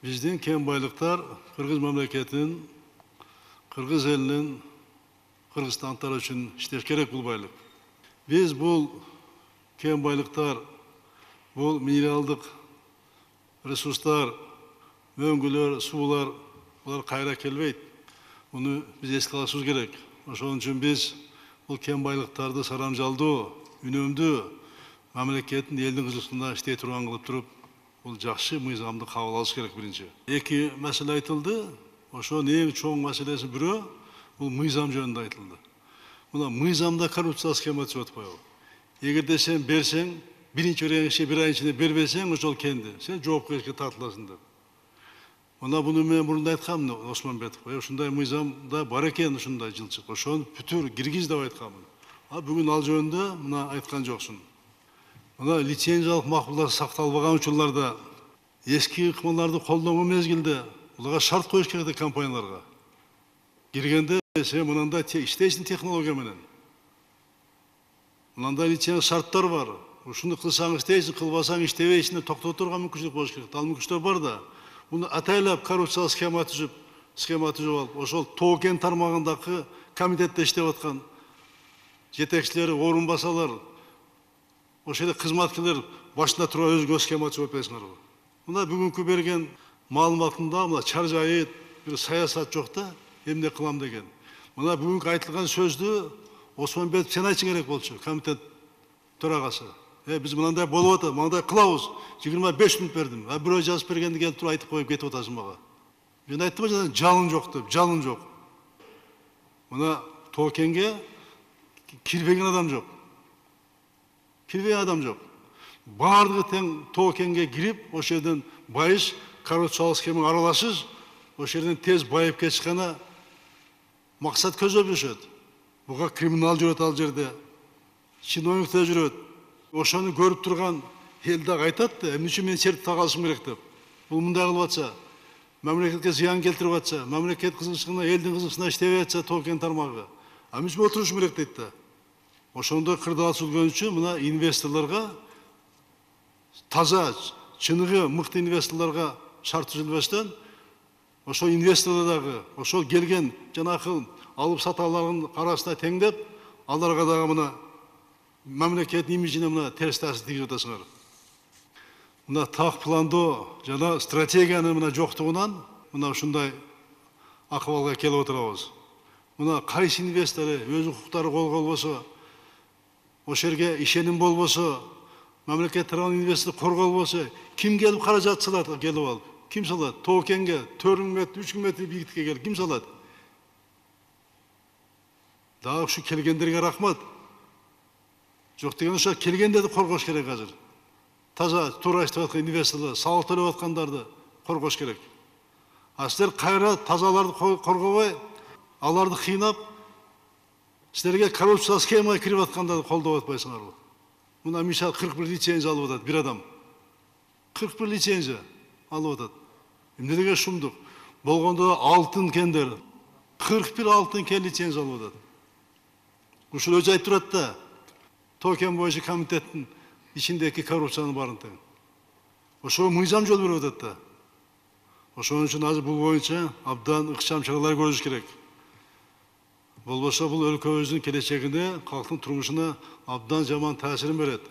Биздин кен байлыктар Кыргыз мамлекетинин, Кыргыз элинин, кыргызстандыктар үчүн иштеш керек бул байлык. Биз бул кен байлыктар, бул минералдык ресурстар, мөңгүлөр, суулар, булар кайра келбейт. Буну биз эске алышыбыз керек. Ошон үчүн биз бул кен байлыктарды сарамжалдуу, үнөмдүү мамлекеттин элдин кызыкчылыгына иштей турган кылып туруп, бул жакшы мыйзамды кабыл алыш керек биринчи. Эки маселе айтылды. Ошонун эң чоң маселеси бирөө бул мыйзам жөнүндө айтылды. Мына мыйзамда коррупция схема түзүп атпайбы? Эгерде сен берсең, биринчи бир ай ичинде бербесең, ошол кенди сен жоопкерчиликке тартыласың деп. Мына буну мен мурунда айткамын Осмонбетов. Ушундай мыйзамда бар экен, ушундай жылчык. Ошону бүтүр киргиз деп айткамын. А бүгүн ал жөнүндө мына айткан жоксуң. Мына лицензиялык макулдар сакталбаган учурларда эски ыкмаларды колдонгон мезгилде уларга шарт коюш керек компанияларга. Киргенде сен мынандай иштейсиң технология менен. Мынандай лицензия шарттар бар. Ушуну кылсаң иштейсиң, кылбасаң иштебейсиң деп токтото турган мүмкүнчүлүк болуш керек. Ал мүмкүнчүлүктөр бар да. Буну атайлап коррупциялык схема түзүп алып, ошол тоо кен тармагындагы комитетте иштеп аткан жетекчилери, орун басалар, ошол жерде кызматкерлер башында туруп өзгө схема түзүп атпайсыңарбы? Мына бүгүнкү берген маалыматында мына чаржайыт, бир саясат жок да, эмне кылам деген. Мына бүгүнкү айтылган сөздү Осмонбетов сен айтышың керек болчу, комитет төрагасы. Биз мындай болуп атат, мындай кылабыз. 25 мүнөт бердим. Бирөө жазып бергенди келип туруп айтып коюп кетип атасың мага. Мен айттым жана жалын жок деп, жалын жок. Мына тоо кенге кирбеген адам жок. Кирбеген адам жок. Бардыгы тең тоо кенге кирип, ошол жерден байыш, коррупциялык схемага аралашып, ошол жерден тез байып кетишкана максат көзөп жүрүшөт. Буга криминал жүрөт ал жерде. Чиновниктер жүрөт. Ошону көрүп турган эл дагы айтат да, эмне үчүн мен сертификат алышым керек деп. Бул мындай кылып атса, мамлекетке зыян келтирип атса, мамлекет кызыкчылыгына, элдин кызыкчылыгына иштебей атса, тоо кен тармагы. Эмне үчүн отурушум керек дейт да. Ошондой кырдаал сүргөн үчүн мына инвесторлорго таза, чыныгы мыкты инвесторлорго шарт түзүлбөстөн, ошол инвесторлор дагы, ошол келген жанакы алып саталардын арасына теңдеп, аларга дагы мына мамлекеттин имиджине мына терс таасир тийгизип атасыңар. Мына так пландоо жана стратегиянын мына жоктугунан мына ушундай акыбалга келип отурабыз. Мына кайсы инвестор өз укуктары колго албосо, ошол жерге ишеним болбосо, мамлекет тарабынан инвестор корголбосо, ким келип каражат салат келип алып? Ким салат? Тоо кенге 4 метр, 3 метр бийиктикке келип ким салат? Дагы ушу келгендерге рахмат. Жок деген ошо келгендерди коргош керек азыр. Таза туура иштеп аткан инвесторлор, салык төлөп аткандарды коргош керек. А силер кайра тазаларды коргобой, аларды кыйнап, силерге коррупциялык схемага кирип аткандарды колдоп атпайсыңарбы? Мына мисалы 41 лицензия алып атат бир адам. 41 лицензия алып атат. Эмне деген шумдук? Болгондо алтын кендер 41 алтын кен лицензия алып атат. Ушул өзү айтып турат да. Тоо кен боюнча комитеттин ичиндеги коррупциянын барын тең. Ошого мыйзам жол берип атат да. Ошон үчүн азыр бул боюнча абдан ыкчам чаралар көрүш керек. Болбосо бул өлкөбүздүн келечегине, калктын турмушуна абдан жаман таасирин берет.